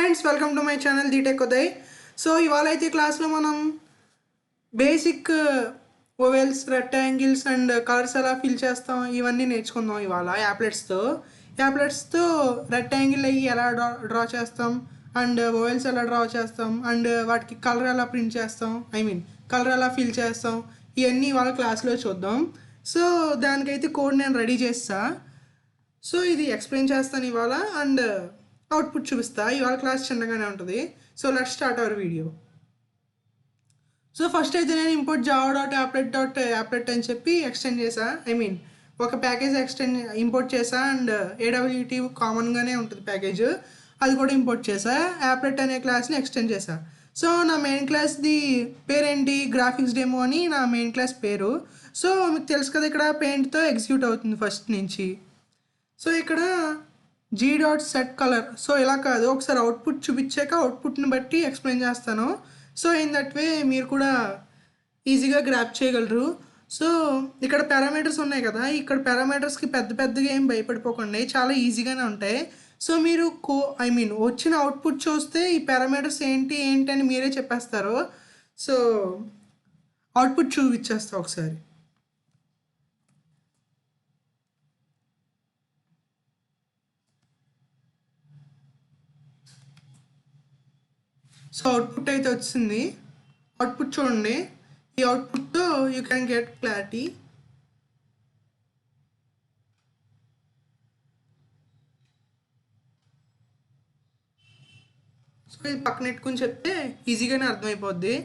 Friends welcome to my channel Dheetech Uday. So ఇవాళ అయితే క్లాస్లో మనం basic ovals rectangles and colours ఎలా ఫిల్ చేస్తాం ఇవన్నీ నేర్చుకుందాం. ఇవాళ యాప్లెట్స్తో రెక్టాంగిల్ అయ్యి ఎలా డ్రా చేస్తాం అండ్ ఓవెల్స్ ఎలా డ్రా చేస్తాం అండ్ వాటికి కలర్ ఎలా ప్రింట్ చేస్తాం, కలర్ ఎలా ఫిల్ చేస్తాం, ఇవన్నీ ఇవాళ క్లాస్లో చూద్దాం. సో దానికైతే కోడ్ నేను రెడీ చేస్తా. సో ఇది ఎక్స్ప్లెయిన్ చేస్తాను ఇవాళ అండ్ అవుట్పుట్ చూపిస్తా. ఇవాళ క్లాస్ చిన్నగానే ఉంటుంది. So let's start our video. So first అయితే నేను ఇంపోర్ట్ java.applet అని చెప్పి ఎక్స్టెండ్ చేసా. ఒక ప్యాకేజ్ ఇంపోర్ట్ చేసా అండ్ AWT కామన్గానే ఉంటుంది ప్యాకేజ్, అది కూడా ఇంపోర్ట్ చేసా. యాప్లెట్ అనే క్లాస్ని ఎక్స్టెండ్ చేసా. సో నా మెయిన్ క్లాస్ది పేరేంటి, గ్రాఫిక్స్ డెమో అని నా మెయిన్ క్లాస్ పేరు. సో మీకు తెలుసు కదా, ఇక్కడ పెయింట్తో ఎగ్జిక్యూట్ అవుతుంది ఫస్ట్ నుంచి. సో ఇక్కడ g.setColor. సో ఇలా కాదు, ఒకసారి అవుట్పుట్ చూపించాక అవుట్పుట్ని బట్టి ఎక్స్ప్లెయిన్ చేస్తాను. సో ఇన్ దట్ వే మీరు కూడా ఈజీగా గ్రాప్ చేయగలరు. సో ఇక్కడ పారామీటర్స్ ఉన్నాయి కదా, ఇక్కడ పారామీటర్స్కి పెద్దగా ఏం భయపడిపోకండి, చాలా ఈజీగానే ఉంటాయి. సో మీరు వచ్చిన అవుట్పుట్ చూస్తే ఈ పారామీటర్స్ ఏంటి అని మీరే చెప్పేస్తారు. సో అవుట్పుట్ చూపించేస్తా ఒకసారి. సో అవుట్పుట్ అయితే వచ్చింది. అవుట్పుట్ చూడండి. ఈ అవుట్పుట్తో you can get clarity. So ఇది పక్కన పెట్టుకుని చెప్తే ఈజీగానే అర్థమైపోద్ది.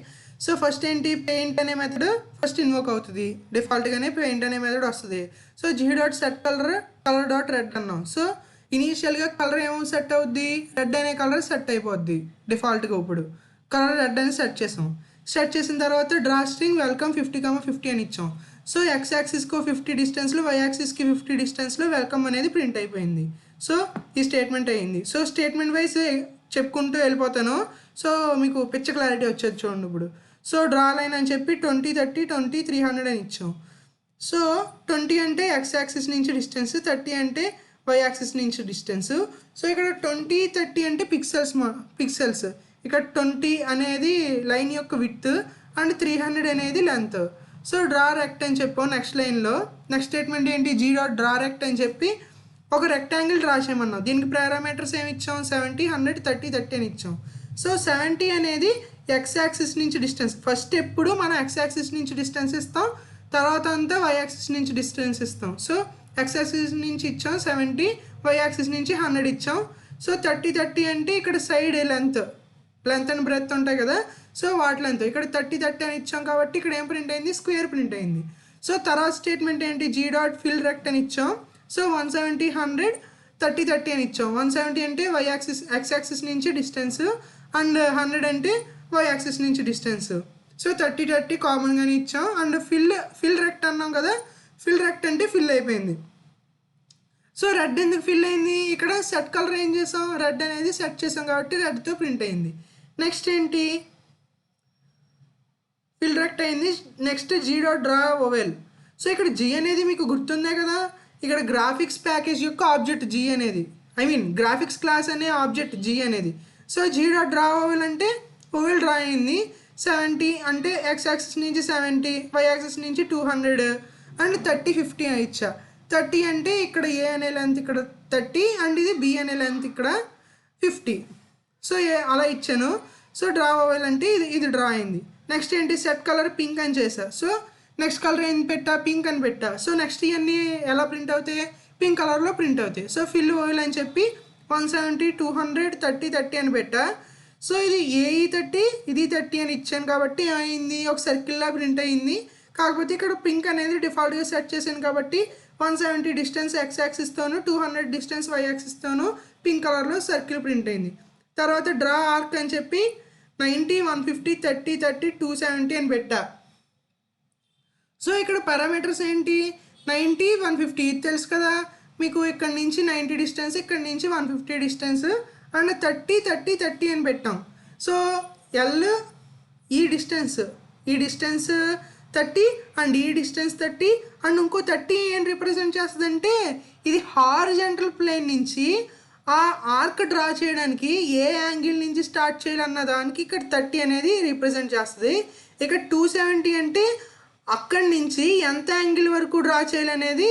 సో ఫస్ట్ ఏంటి, పెయింట్ అనే మెథడ్ ఫస్ట్ ఇన్వోక్ అవుతుంది. డిఫాల్ట్గానే పెయింట్ అనే మెథడ్ వస్తుంది. సో g.setColor అన్నాం. సో ఇనీషియల్గా కలర్ ఏమో సెట్ అవుద్ది, రెడ్ అనే కలర్ సెట్ అయిపోద్ది డిఫాల్ట్గా. ఇప్పుడు కలర్ రెడ్ అని సెట్ చేసిన తర్వాత డ్రా స్ట్రింగ్ వెల్కమ్ 50,50 అని ఇచ్చాం. సో x యాక్సిస్కి 50 డిస్టెన్స్లో, y యాక్సిస్కి 50 డిస్టెన్స్లో వెల్కమ్ అనేది ప్రింట్ అయిపోయింది. సో ఈ స్టేట్మెంట్ అయ్యింది. సో స్టేట్మెంట్ వైజ్ చెప్పుకుంటూ వెళ్ళిపోతాను. సో మీకు పిచ్చ క్లారిటీ వచ్చేది చూడండి ఇప్పుడు. సో డ్రా లైన్ అని చెప్పి 20, 30, 20, 300 అని ఇచ్చాం. సో 20 అంటే x యాక్సిస్ నుంచి డిస్టెన్స్, 30 అంటే y యాక్సిస్ నుంచి డిస్టెన్స్. సో ఇక్కడ 20, 30 అంటే పిక్సెల్స్. ఇక్కడ 20 అనేది లైన్ యొక్క విడ్త్ అండ్ 300 అనేది లెంత్. సో డ్రా రెక్ట్ అని చెప్పాం నెక్స్ట్ లైన్లో. నెక్స్ట్ స్టేట్మెంట్ ఏంటి, g.drawRect అని చెప్పి ఒక రెక్టాంగిల్ డ్రా చేయమన్నాం. దీనికి పారామీటర్స్ ఏమి ఇచ్చాం, 70, 100, 30, 30 అని ఇచ్చాం. సో 70 అనేది x యాక్సిస్ నుంచి డిస్టెన్స్. ఫస్ట్ ఎప్పుడు మనం x యాక్సిస్ నుంచి డిస్టెన్స్ ఇస్తాం, తర్వాత అంతా y యాక్సిస్ నుంచి డిస్టెన్స్ ఇస్తాం. సో x యాక్సిస్ నుంచి ఇచ్చాం 70, y యాక్సిస్ నుంచి 100 ఇచ్చాం. సో 30, 30 అంటే ఇక్కడ సైడ్ లెంత్ అండ్ బ్రెత్ ఉంటాయి కదా, సో వాటి లెంత్. ఇక్కడ 30, 30 అని ఇచ్చాం కాబట్టి ఇక్కడ ఏం ప్రింట్ అయింది, స్క్వేర్ ప్రింట్ అయింది. సో తర్వాత స్టేట్మెంట్ ఏంటి, g.fillRect అని ఇచ్చాం. సో 170, 100, 30, 30 అని ఇచ్చాం. 170 అంటే x యాక్సిస్ నుంచి డిస్టెన్స్ అండ్ 100 అంటే y యాక్సిస్ నుంచి డిస్టెన్స్. సో 30, 30 కామన్గానే ఇచ్చాం. అండ్ ఫిల్ రెక్ట్ అన్నాం కదా, ఫిల్ రెక్ట్ అంటే ఫిల్ అయిపోయింది. సో రెడ్ ఎందుకు ఫిల్ అయింది, ఇక్కడ సెట్ కలర్ ఏం చేసాం, రెడ్ అనేది సెట్ చేసాం కాబట్టి రెడ్తో ప్రింట్ అయింది. నెక్స్ట్ ఏంటి, ఫిల్ రెక్ట్ అయింది. Next g.drawOvel. సో ఇక్కడ g అనేది మీకు గుర్తుందే కదా, ఇక్కడ గ్రాఫిక్స్ ప్యాకేజ్ యొక్క ఆబ్జెక్ట్ g అనేది, గ్రాఫిక్స్ క్లాస్ అనే ఆబ్జెక్ట్ g అనేది. సో g.drawOvel అంటే ఓవెల్ డ్రా అయింది. 70 అంటే x యాక్సిస్ నుంచి 70, y యాక్సిస్ నుంచి 200 అండ్ 30, 50 అని ఇచ్చా. 30 అంటే ఇక్కడ a అనే లెంత్ ఇక్కడ 30 అండ్ ఇది b అనే లెంత్ ఇక్కడ 50. సో అలా ఇచ్చాను. సో డ్రాఓవెల్ అంటే ఇది డ్రా అయింది. నెక్స్ట్ ఏంటి, సెట్ కలర్ పింక్ అని చేసా. సో నెక్స్ట్ కలర్ ఏం పెట్టా, పింక్ అని పెట్టా. సో నెక్స్ట్ ఇవన్నీ ఎలా ప్రింట్ అవుతాయి, పింక్ కలర్లో ప్రింట్ అవుతాయి. సో ఫిల్ ఓవెల్ అని చెప్పి 170, 200, 30, 30 అని పెట్టా. సో ఇది ఏఈ 30, ఇది 30 అని ఇచ్చాను కాబట్టి అయింది, ఒక సర్కిల్లా ప్రింట్ అయింది. కాకపోతే ఇక్కడ పింక్ అనేది డిఫాల్ట్గా సెట్ చేశాను కాబట్టి 170 డిస్టెన్స్ x యాక్సిస్తోను, 200 డిస్టెన్స్ y యాక్సిస్తోను పింక్ కలర్లో సర్కిల్ ప్రింట్ అయింది. తర్వాత డ్రా ఆర్క్ అని చెప్పి 90, 150, 30, 30, 270 అని పెట్టా. సో ఇక్కడ పారామీటర్స్ ఏంటి, 90, 150 ఇది తెలుసు కదా మీకు. ఇక్కడ నుంచి 90 డిస్టెన్స్, ఇక్కడ నుంచి 150 డిస్టెన్స్ అండ్ 30, 30, 30 అని పెట్టాం. సో ఎల్ ఈ డిస్టెన్స్ 30 అండ్ ఈ డిస్టెన్స్ 30 అండ్ ఇంకో 30 ఏం రిప్రజెంట్ చేస్తుందంటే ఇది హారిజంటల్ ప్లేన్ నుంచి ఆ ఆర్క్ డ్రా చేయడానికి ఏ యాంగిల్ నుంచి స్టార్ట్ చేయాలన్న దానికి ఇక్కడ 30 అనేది రిప్రజెంట్ చేస్తుంది. ఇక్కడ 270 అంటే అక్కడి నుంచి ఎంత యాంగిల్ వరకు డ్రా చేయాలనేది,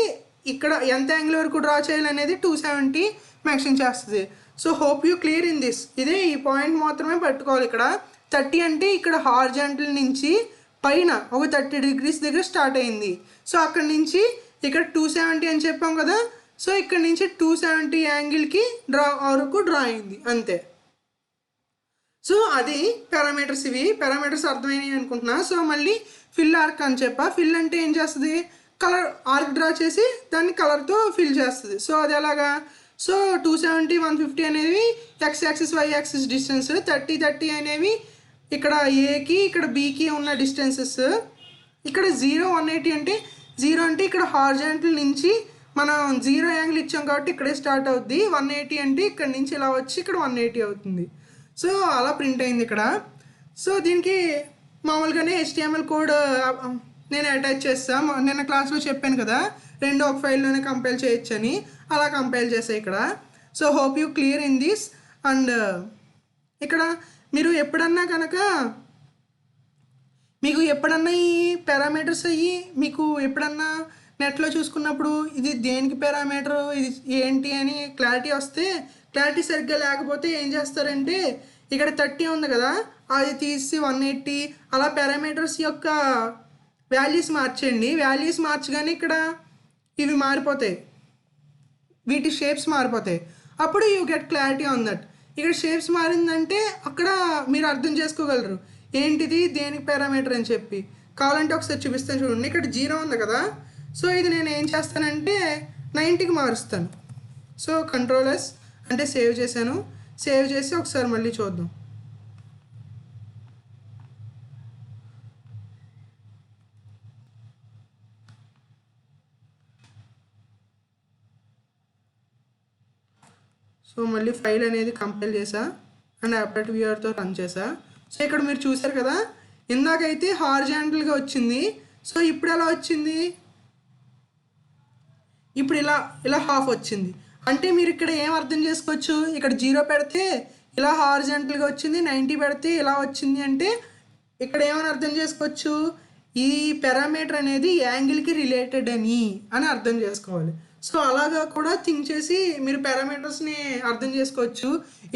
ఇక్కడ ఎంత యాంగిల్ వరకు డ్రా చేయాలనేది 270 మెన్షన్ చేస్తుంది. So hope you clear in this. ఇదే ఈ పాయింట్ మాత్రమే పట్టుకోవాలి. ఇక్కడ 30 అంటే ఇక్కడ హార్జాంటల్ నుంచి పైన ఒక 30 degrees దగ్గర స్టార్ట్ అయింది. సో అక్కడి నుంచి ఇక్కడ 270 అని చెప్పాం కదా. సో ఇక్కడ నుంచి 270 యాంగిల్కి వరకు డ్రా అయింది అంతే. సో అది పారామీటర్స్. ఇవి పారామీటర్స్ అర్థమైనవి అనుకుంటున్నా. సో మళ్ళీ ఫిల్ ఆర్క్ అని చెప్పా. ఫిల్ అంటే ఏం చేస్తుంది, కలర్ ఆర్క్ డ్రా చేసి దాన్ని కలర్తో ఫిల్ చేస్తుంది. సో అది ఎలాగా, సో 270 150 అనేవి X axis Y axis distance, 30 అనేవి ఇక్కడ ఏకి ఇక్కడ బీకి ఉన్న డిస్టెన్సెస్. ఇక్కడ 0 180 అంటే 0 అంటే ఇక్కడ హార్జాంటల్ నుంచి మనం 0 యాంగిల్ ఇచ్చాం కాబట్టి ఇక్కడే స్టార్ట్ అవుద్ది. 180 అంటే ఇక్కడ నుంచి ఇలా వచ్చి ఇక్కడ 180 అవుతుంది. సో అలా ప్రింట్ అయింది ఇక్కడ. సో దీనికి మామూలుగానే HTML కోడ్ నేను అటాచ్ చేస్తాను. నిన్న క్లాస్లో చెప్పాను కదా, రెండు ఒక ఫైల్లోనే కంపైల్ చేయొచ్చని, అలా కంపైల్ చేసాయి ఇక్కడ. So hope you clear in this. And ఇక్కడ మీరు ఎప్పుడన్నా కనుక మీకు ఎప్పుడన్నా ఈ పారామీటర్స్ అయ్యి మీకు ఎప్పుడన్నా నెట్లో చూసుకున్నప్పుడు ఇది దేనికి పారామీటర్, ఇది ఏంటి అని క్లారిటీ వస్తే, క్లారిటీ సరిగ్గా లేకపోతే ఏం చేస్తారంటే ఇక్కడ 30 ఉంది కదా, అది తీసి 180 అలా పారామీటర్స్ యొక్క వాల్యూస్ మార్చండి. వాల్యూస్ మార్చగానే ఇక్కడ ఇవి మారిపోతాయి, వీటి షేప్స్ మారిపోతాయి. అప్పుడు you get clarity on that. ఇక్కడ షేప్స్ మారిందంటే అక్కడ మీరు అర్థం చేసుకోగలరు ఏంటిది దేనికి పారామీటర్ అని చెప్పి. కావాలంటే ఒకసారి చూపిస్తాను చూడండి. ఇక్కడ 0 ఉంది కదా, సో ఇది నేను ఏం చేస్తానంటే 90కి మారుస్తాను. సో కంట్రోల్ S అంటే సేవ్ చేశాను. సేవ్ చేసి ఒకసారి మళ్ళీ చూద్దాం. సో మళ్ళీ ఫైల్ అనేది కంపైల్ చేసా అండ్ అప్డేట్ వ్యూవర్తో రన్ చేసా. సో ఇక్కడ మీరు చూసారు కదా, ఇందాకైతే హార్జాంటల్గా వచ్చింది. సో ఇప్పుడు ఎలా వచ్చింది, ఇప్పుడు ఇలా హాఫ్ వచ్చింది. అంటే మీరు ఇక్కడ ఏం అర్థం చేసుకోవచ్చు, ఇక్కడ 0 పెడితే ఇలా హార్జాంటల్గా వచ్చింది, 90 పెడితే ఇలా వచ్చింది. అంటే ఇక్కడ ఏమని అర్థం చేసుకోవచ్చు, ఈ పారామీటర్ అనేది యాంగిల్కి రిలేటెడ్ అని అర్థం చేసుకోవాలి. సో అలాగా కూడా థింక్ చేసి మీరు పారామీటర్స్ని అర్థం చేసుకోవచ్చు.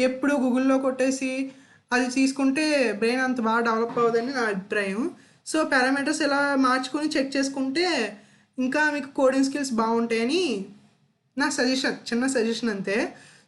ఎప్పుడు గూగుల్లో కొట్టేసి అది తీసుకుంటే బ్రెయిన్ అంత బాగా డెవలప్ అవ్వదని నా అభిప్రాయం. సో పారామీటర్స్ ఎలా మార్చుకొని చెక్ చేసుకుంటే ఇంకా మీకు కోడింగ్ స్కిల్స్ బాగుంటాయని నా సజెషన్, చిన్న సజెషన్ అంతే.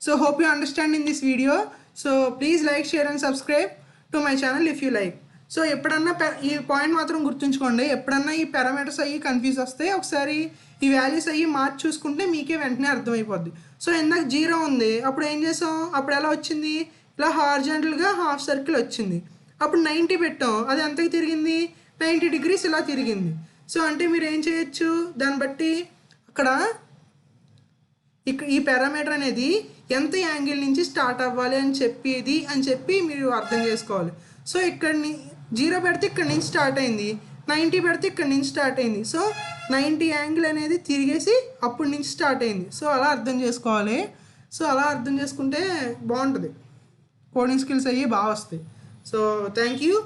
So hope you understand in this video. So please like, share and subscribe to my channel if you like. So ఎప్పుడన్నా ఈ పాయింట్ మాత్రం గుర్తుంచుకోండి, ఎప్పుడన్నా ఈ పారామీటర్స్ అయ్యి కన్ఫ్యూజ్ వస్తే ఒకసారి ఈ వాల్యూస్ అయ్యి మార్చి చూసుకుంటే మీకే వెంటనే అర్థమైపోద్ది. సో ఇందాక 0 ఉంది, అప్పుడు ఏం చేసాం, అప్పుడు ఎలా వచ్చింది, ఇలా హార్జాంటల్గా హాఫ్ సర్కిల్ వచ్చింది. అప్పుడు 90 పెట్టాం, అది ఎంతకి తిరిగింది, 90 degrees ఇలా తిరిగింది. సో అంటే మీరు ఏం చేయొచ్చు, దాన్ని బట్టి అక్కడ ఈ పారామీటర్ అనేది ఎంత యాంగిల్ నుంచి స్టార్ట్ అవ్వాలి అని చెప్పి మీరు అర్థం చేసుకోవాలి. సో ఇక్కడ 0 పెడితే ఇక్కడ నుంచి స్టార్ట్ అయింది, 90 పెడితే ఇక్కడ నుంచి స్టార్ట్ అయింది. సో 90 యాంగిల్ అనేది తిరిగేసి అప్పటి నుంచి స్టార్ట్ అయింది. సో అలా అర్థం చేసుకోవాలి. సో అలా అర్థం చేసుకుంటే బాగుంటుంది, కోడింగ్ స్కిల్స్ అయ్యి బాగా వస్తాయి. So thank you.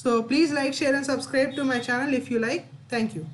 So please like, share and subscribe to my channel if you like. Thank you.